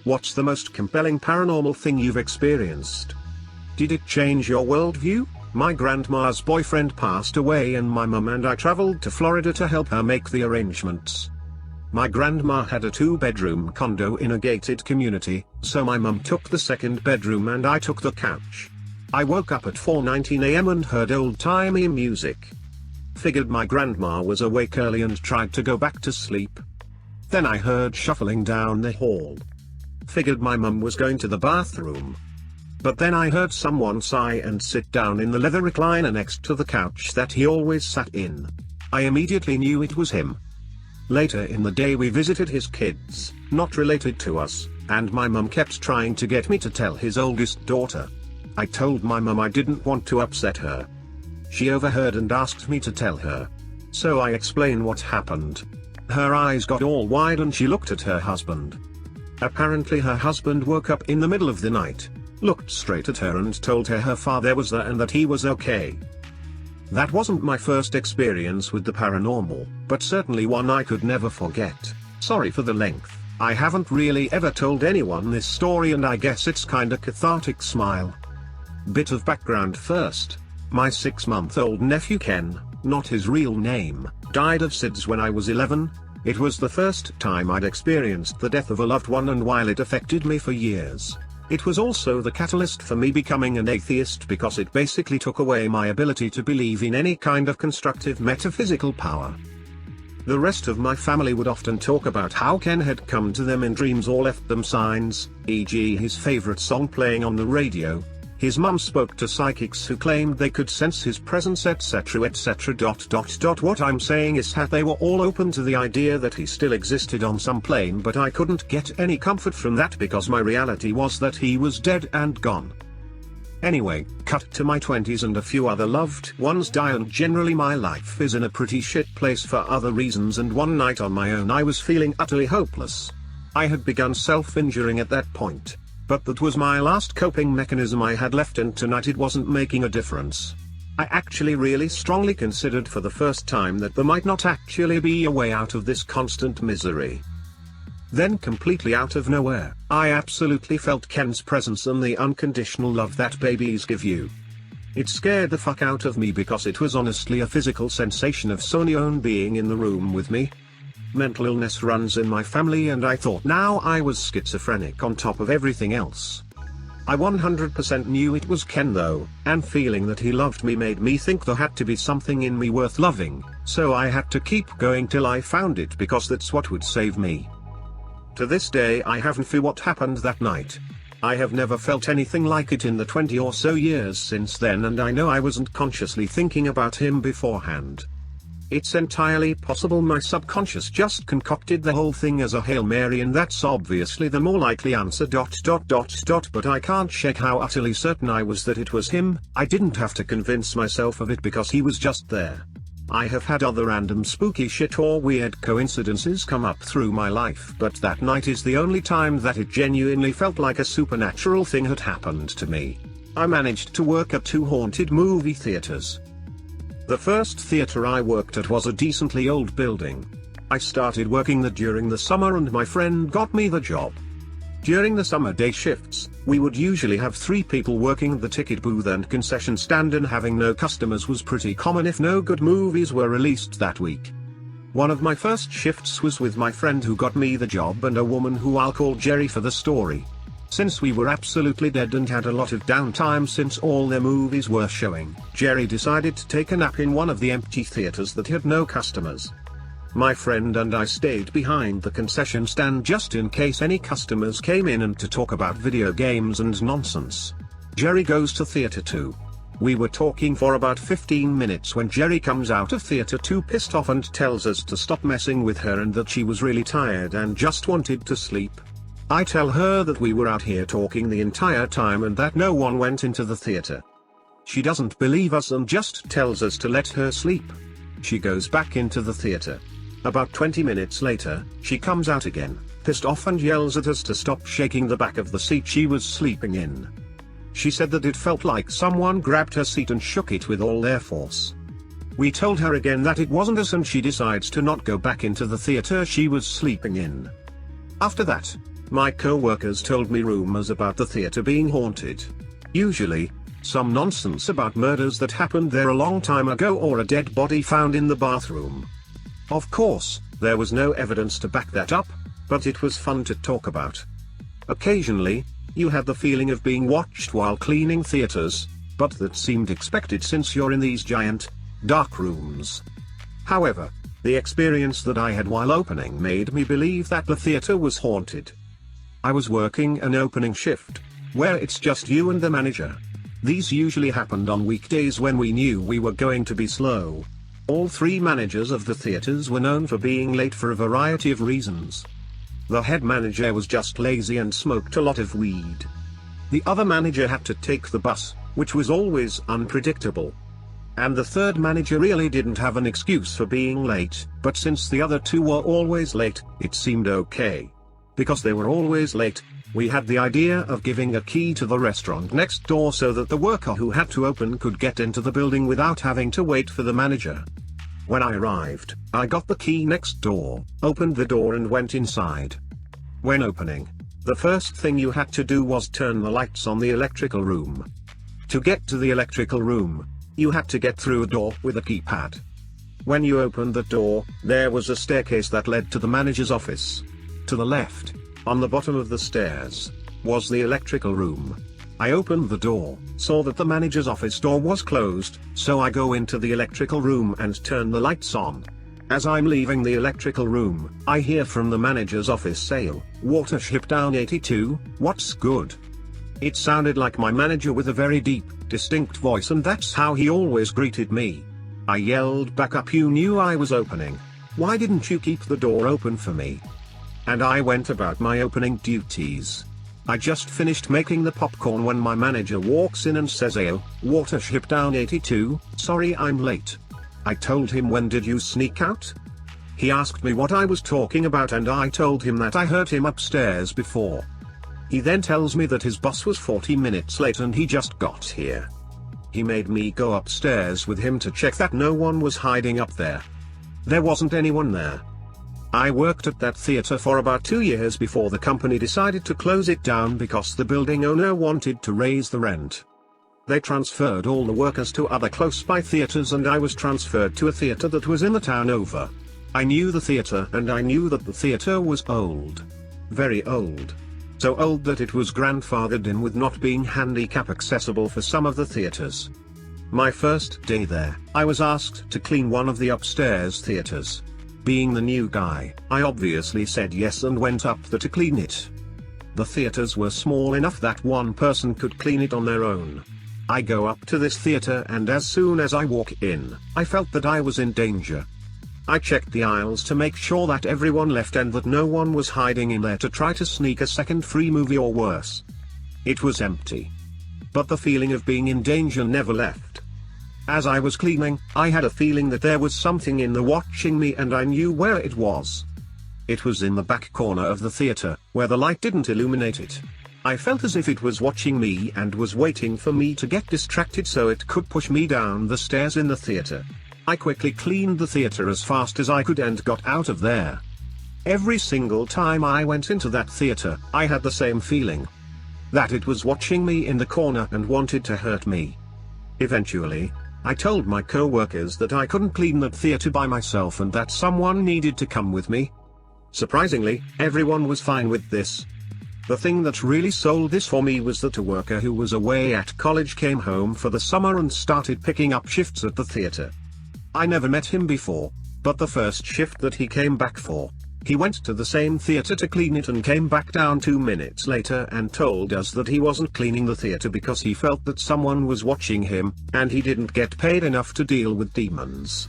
What's the most compelling paranormal thing you've experienced? Did it change your worldview? My grandma's boyfriend passed away and my mum and I traveled to Florida to help her make the arrangements. My grandma had a 2-bedroom condo in a gated community, so my mum took the second bedroom and I took the couch. I woke up at 4:19 a.m. and heard old-timey music. Figured my grandma was awake early and tried to go back to sleep. Then I heard shuffling down the hall. Figured my mum was going to the bathroom. But then I heard someone sigh and sit down in the leather recliner next to the couch that he always sat in. I immediately knew it was him. Later in the day we visited his kids, not related to us, and my mum kept trying to get me to tell his oldest daughter. I told my mum I didn't want to upset her. She overheard and asked me to tell her. So I explained what happened. Her eyes got all wide and she looked at her husband. Apparently her husband woke up in the middle of the night, looked straight at her and told her her father was there and that he was okay. That wasn't my first experience with the paranormal, but certainly one I could never forget. Sorry for the length, I haven't really ever told anyone this story and I guess it's kinda cathartic. Smile. Bit of background first. My 6-month-old nephew Ken, not his real name, died of SIDS when I was 11. It was the first time I'd experienced the death of a loved one, and while it affected me for years, it was also the catalyst for me becoming an atheist because it basically took away my ability to believe in any kind of constructive metaphysical power. The rest of my family would often talk about how Ken had come to them in dreams or left them signs, e.g. his favorite song playing on the radio. His mum spoke to psychics who claimed they could sense his presence, etc. etc. What I'm saying is that they were all open to the idea that he still existed on some plane, but I couldn't get any comfort from that because my reality was that he was dead and gone. Anyway, cut to my 20s and a few other loved ones die, and generally my life is in a pretty shit place for other reasons, and one night on my own I was feeling utterly hopeless. I had begun self-injuring at that point. But that was my last coping mechanism I had left, and tonight it wasn't making a difference. I actually really strongly considered for the first time that there might not actually be a way out of this constant misery. Then completely out of nowhere, I absolutely felt Ken's presence and the unconditional love that babies give you. It scared the fuck out of me because it was honestly a physical sensation of Sonny own being in the room with me. Mental illness runs in my family and I thought now I was schizophrenic on top of everything else. I 100% knew it was Ken though, and feeling that he loved me made me think there had to be something in me worth loving, so I had to keep going till I found it because that's what would save me. To this day I haven't felt what happened that night. I have never felt anything like it in the 20 or so years since then, and I know I wasn't consciously thinking about him beforehand. It's entirely possible my subconscious just concocted the whole thing as a Hail Mary, and that's obviously the more likely answer. But I can't shake how utterly certain I was that it was him. I didn't have to convince myself of it because he was just there. I have had other random spooky shit or weird coincidences come up through my life, but that night is the only time that it genuinely felt like a supernatural thing had happened to me. I managed to work at 2 haunted movie theaters. The first theater I worked at was a decently old building. I started working there during the summer and my friend got me the job. During the summer day shifts, we would usually have 3 people working the ticket booth and concession stand, and having no customers was pretty common if no good movies were released that week. One of my first shifts was with my friend who got me the job and a woman who I'll call Jerry for the story. Since we were absolutely dead and had a lot of downtime since all their movies were showing, Jerry decided to take a nap in one of the empty theaters that had no customers. My friend and I stayed behind the concession stand just in case any customers came in and to talk about video games and nonsense. Jerry goes to theater 2. We were talking for about 15 minutes when Jerry comes out of theater 2 pissed off and tells us to stop messing with her and that she was really tired and just wanted to sleep. I tell her that we were out here talking the entire time and that no one went into the theater. She doesn't believe us and just tells us to let her sleep. She goes back into the theater. About 20 minutes later, she comes out again, pissed off, and yells at us to stop shaking the back of the seat she was sleeping in. She said that it felt like someone grabbed her seat and shook it with all their force. We told her again that it wasn't us, and she decides to not go back into the theater she was sleeping in. After that, My co-workers told me rumors about the theater being haunted. Usually, some nonsense about murders that happened there a long time ago or a dead body found in the bathroom. Of course, there was no evidence to back that up, but it was fun to talk about. Occasionally, you had the feeling of being watched while cleaning theaters, but that seemed expected since you're in these giant, dark rooms. However, the experience that I had while opening made me believe that the theater was haunted. I was working an opening shift, where it's just you and the manager. These usually happened on weekdays when we knew we were going to be slow. All three managers of the theaters were known for being late for a variety of reasons. The head manager was just lazy and smoked a lot of weed. The other manager had to take the bus, which was always unpredictable. And the third manager really didn't have an excuse for being late, but since the other two were always late, it seemed okay. Because they were always late, we had the idea of giving a key to the restaurant next door so that the worker who had to open could get into the building without having to wait for the manager. When I arrived, I got the key next door, opened the door and went inside. When opening, the first thing you had to do was turn the lights on the electrical room. To get to the electrical room, you had to get through a door with a keypad. When you opened the door, there was a staircase that led to the manager's office. To the left, on the bottom of the stairs, was the electrical room. I opened the door, saw that the manager's office door was closed, so I go into the electrical room and turn the lights on. As I'm leaving the electrical room, I hear from the manager's office say, "Watership down 82, what's good?" It sounded like my manager with a very deep, distinct voice, and that's how he always greeted me. I yelled back up, "You knew I was opening. Why didn't you keep the door open for me?" And I went about my opening duties. I just finished making the popcorn when my manager walks in and says, "Ayo, Watership down 82, sorry I'm late." I told him, "When did you sneak out?" He asked me what I was talking about and I told him that I heard him upstairs before. He then tells me that his boss was 40 minutes late and he just got here. He made me go upstairs with him to check that no one was hiding up there. There wasn't anyone there. I worked at that theater for about 2 years before the company decided to close it down because the building owner wanted to raise the rent. They transferred all the workers to other close-by theaters and I was transferred to a theater that was in the town over. I knew the theater and I knew that the theater was old. Very old. So old that it was grandfathered in with not being handicap accessible for some of the theaters. My first day there, I was asked to clean one of the upstairs theaters. Being the new guy, I obviously said yes and went up there to clean it. The theaters were small enough that one person could clean it on their own. I go up to this theater and as soon as I walk in, I felt that I was in danger. I checked the aisles to make sure that everyone left and that no one was hiding in there to try to sneak a second free movie or worse. It was empty. But the feeling of being in danger never left. As I was cleaning, I had a feeling that there was something in there watching me and I knew where it was. It was in the back corner of the theater, where the light didn't illuminate it. I felt as if it was watching me and was waiting for me to get distracted so it could push me down the stairs in the theater. I quickly cleaned the theater as fast as I could and got out of there. Every single time I went into that theater, I had the same feeling. That it was watching me in the corner and wanted to hurt me. Eventually, I told my co-workers that I couldn't clean that theater by myself and that someone needed to come with me. Surprisingly, everyone was fine with this. The thing that really sold this for me was that a worker who was away at college came home for the summer and started picking up shifts at the theater. I never met him before, but the first shift that he came back for, he went to the same theater to clean it and came back down 2 minutes later and told us that he wasn't cleaning the theater because he felt that someone was watching him, and he didn't get paid enough to deal with demons.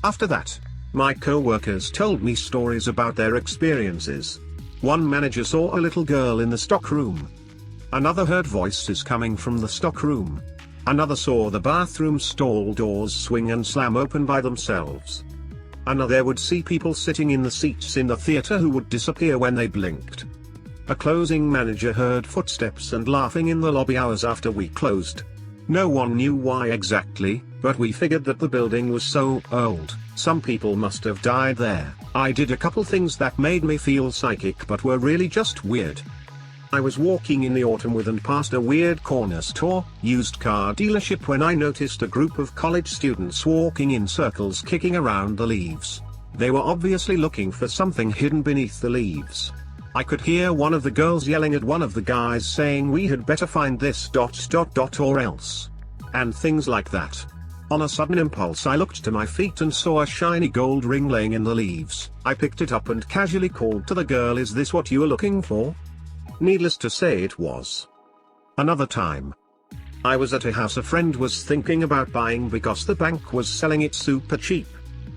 After that, my co-workers told me stories about their experiences. One manager saw a little girl in the stock room. Another heard voices coming from the stock room. Another saw the bathroom stall doors swing and slam open by themselves. Another would see people sitting in the seats in the theater who would disappear when they blinked. A closing manager heard footsteps and laughing in the lobby hours after we closed. No one knew why exactly, but we figured that the building was so old, some people must have died there. I did a couple things that made me feel psychic but were really just weird. I was walking in the autumn with and past a weird corner store, used car dealership when I noticed a group of college students walking in circles kicking around the leaves. They were obviously looking for something hidden beneath the leaves. I could hear one of the girls yelling at one of the guys saying we had better find this ... or else. And things like that. On a sudden impulse I looked to my feet and saw a shiny gold ring laying in the leaves. I picked it up and casually called to the girl, "Is this what you are looking for?" Needless to say it was. Another time. I was at a house a friend was thinking about buying because the bank was selling it super cheap.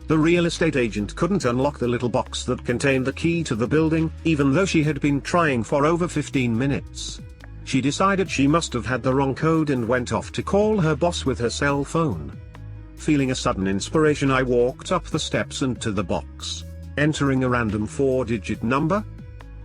The real estate agent couldn't unlock the little box that contained the key to the building, even though she had been trying for over 15 minutes. She decided she must have had the wrong code and went off to call her boss with her cell phone. Feeling a sudden inspiration, I walked up the steps and to the box, entering a random 4-digit number.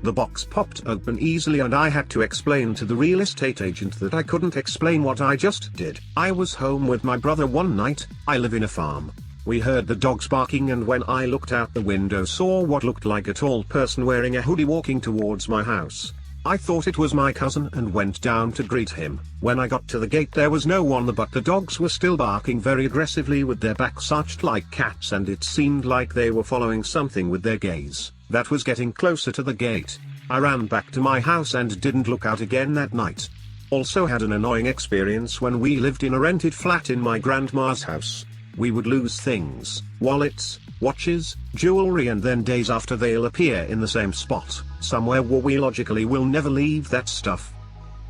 The box popped open easily and I had to explain to the real estate agent that I couldn't explain what I just did. I was home with my brother one night. I live in a farm. We heard the dogs barking and when I looked out the window saw what looked like a tall person wearing a hoodie walking towards my house. I thought it was my cousin and went down to greet him. When I got to the gate there was no one but the dogs were still barking very aggressively with their backs arched like cats, and it seemed like they were following something with their gaze that was getting closer to the gate. I ran back to my house and didn't look out again that night. Also had an annoying experience when we lived in a rented flat in my grandma's house. We would lose things, wallets, watches, jewelry, and then days after they'll appear in the same spot, somewhere where we logically will never leave that stuff.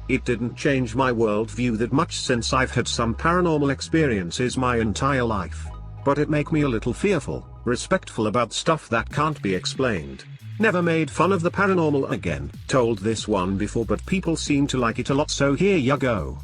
It didn't change my worldview that much since I've had some paranormal experiences my entire life. But it make me a little fearful, respectful about stuff that can't be explained. Never made fun of the paranormal again. Told this one before but people seem to like it a lot, so here you go.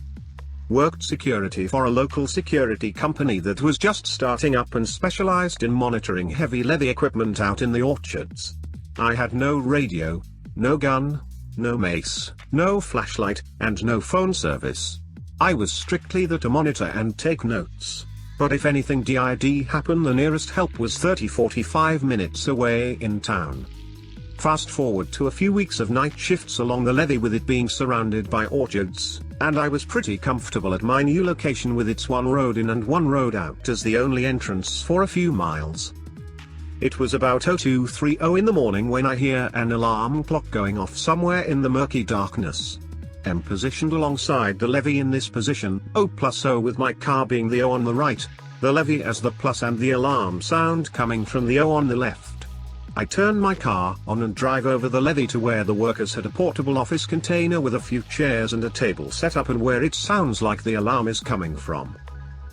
Worked security for a local security company that was just starting up and specialized in monitoring heavy levy equipment out in the orchards. I had no radio, no gun, no mace, no flashlight, and no phone service. I was strictly there to monitor and take notes. But if anything did happen, the nearest help was 30-45 minutes away in town. Fast forward to a few weeks of night shifts along the levee with it being surrounded by orchards, and I was pretty comfortable at my new location with its one road in and one road out as the only entrance for a few miles. It was about 0230 in the morning when I hear an alarm clock going off somewhere in the murky darkness. I'm positioned alongside the levee in this position, O+O with my car being the O on the right, the levee as the plus and the alarm sound coming from the O on the left. I turn my car on and drive over the levee to where the workers had a portable office container with a few chairs and a table set up and where it sounds like the alarm is coming from.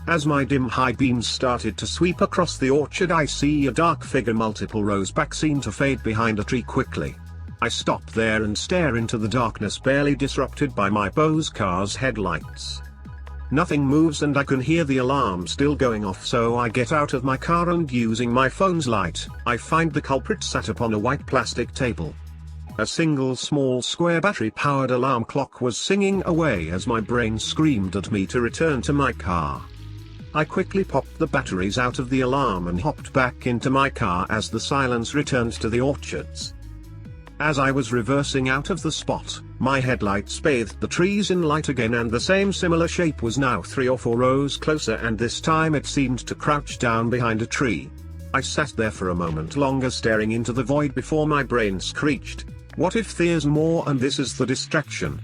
As my dim high beams started to sweep across the orchard, I see a dark figure multiple rows back seen to fade behind a tree quickly. I stop there and stare into the darkness barely disrupted by my Bose car's headlights. Nothing moves and I can hear the alarm still going off, so I get out of my car and using my phone's light, I find the culprit sat upon a white plastic table. A single small square battery-powered alarm clock was singing away as my brain screamed at me to return to my car. I quickly popped the batteries out of the alarm and hopped back into my car as the silence returned to the orchards. As I was reversing out of the spot, my headlights bathed the trees in light again, and the same similar shape was now 3 or 4 rows closer, and this time it seemed to crouch down behind a tree. I sat there for a moment longer staring into the void before my brain screeched, "What if there's more and this is the distraction?"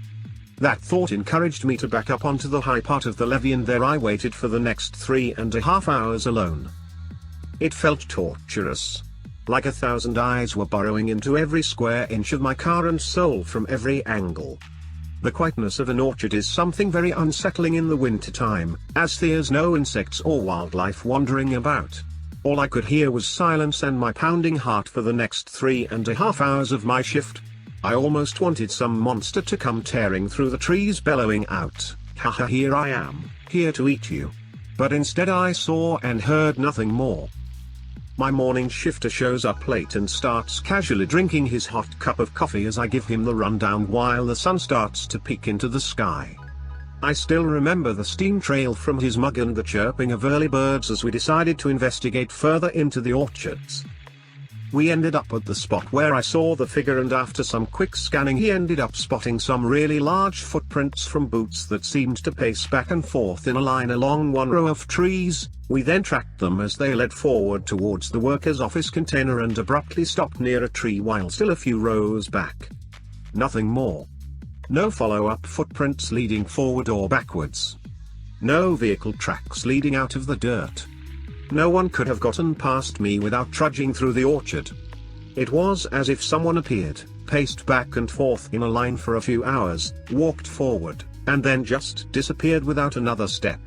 That thought encouraged me to back up onto the high part of the levee, and there I waited for the next 3.5 hours alone. It felt torturous. Like 1,000 eyes were burrowing into every square inch of my car and soul from every angle. The quietness of an orchard is something very unsettling in the winter time, as there's no insects or wildlife wandering about. All I could hear was silence and my pounding heart for the next 3.5 hours of my shift. I almost wanted some monster to come tearing through the trees bellowing out, "Haha, here I am, here to eat you." But instead I saw and heard nothing more. My morning shifter shows up late and starts casually drinking his hot cup of coffee as I give him the rundown while the sun starts to peek into the sky. I still remember the steam trail from his mug and the chirping of early birds as we decided to investigate further into the orchards. We ended up at the spot where I saw the figure, and after some quick scanning he ended up spotting some really large footprints from boots that seemed to pace back and forth in a line along one row of trees. We then tracked them as they led forward towards the workers' office container and abruptly stopped near a tree while still a few rows back. Nothing more. No follow-up footprints leading forward or backwards. No vehicle tracks leading out of the dirt. No one could have gotten past me without trudging through the orchard. It was as if someone appeared, paced back and forth in a line for a few hours, walked forward, and then just disappeared without another step.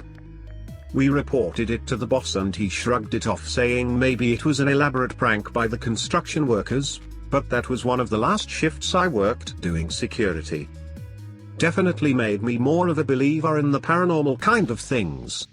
We reported it to the boss and he shrugged it off, saying maybe it was an elaborate prank by the construction workers, but that was one of the last shifts I worked doing security. Definitely made me more of a believer in the paranormal kind of things.